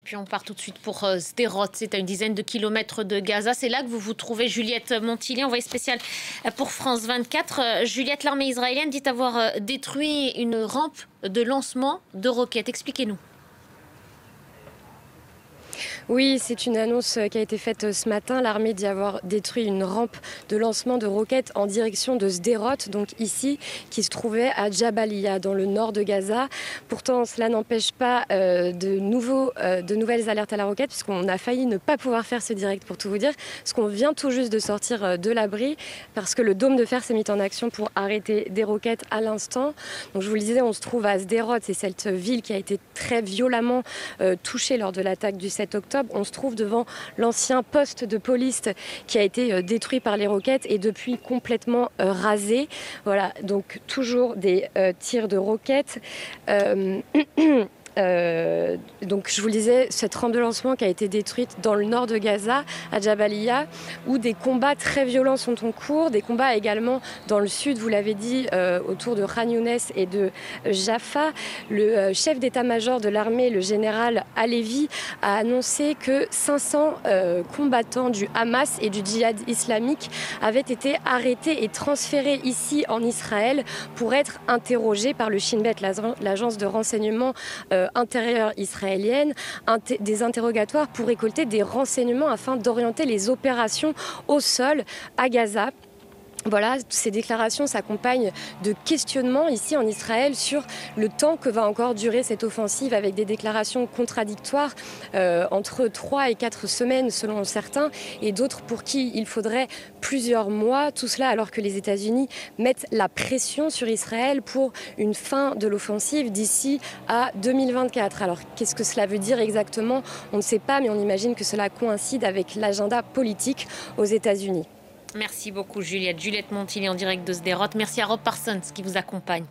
Puis on part tout de suite pour Sderot, c'est à une dizaine de kilomètres de Gaza. C'est là que vous vous trouvez, Juliette Montilly, envoyée spéciale pour France 24. Juliette, l'armée israélienne dit avoir détruit une rampe de lancement de roquettes. Expliquez-nous. Oui, c'est une annonce qui a été faite ce matin. L'armée dit avoir détruit une rampe de lancement de roquettes en direction de Sderot, donc ici, qui se trouvait à Jabalia, dans le nord de Gaza. Pourtant, cela n'empêche pas de nouvelles alertes à la roquette, puisqu'on a failli ne pas pouvoir faire ce direct, pour tout vous dire, parce qu'on vient tout juste de sortir de l'abri, parce que le dôme de fer s'est mis en action pour arrêter des roquettes à l'instant. Donc je vous le disais, on se trouve à Sderot, c'est cette ville qui a été très violemment touchée lors de l'attaque du 7 octobre. On se trouve devant l'ancien poste de police qui a été détruit par les roquettes et depuis complètement rasé. Voilà, donc toujours des tirs de roquettes. Donc je vous le disais, cette rampe de lancement qui a été détruite dans le nord de Gaza, à Jabalia, où des combats très violents sont en cours, des combats également dans le sud, vous l'avez dit, autour de Khan Younes et de Jaffa. Le chef d'état-major de l'armée, le général Halevi, a annoncé que 500 combattants du Hamas et du djihad islamique avaient été arrêtés et transférés ici en Israël pour être interrogés par le Shin Bet, l'agence de renseignement intérieure israélienne, des interrogatoires pour récolter des renseignements afin d'orienter les opérations au sol à Gaza. Voilà, ces déclarations s'accompagnent de questionnements ici en Israël sur le temps que va encore durer cette offensive, avec des déclarations contradictoires entre 3 et 4 semaines selon certains et d'autres pour qui il faudrait plusieurs mois. Tout cela alors que les États-Unis mettent la pression sur Israël pour une fin de l'offensive d'ici à 2024. Alors qu'est-ce que cela veut dire exactement? On ne sait pas, mais on imagine que cela coïncide avec l'agenda politique aux États-Unis. Merci beaucoup Juliette. Juliette Montilly en direct de Sderot. Merci à Rob Parsons qui vous accompagne.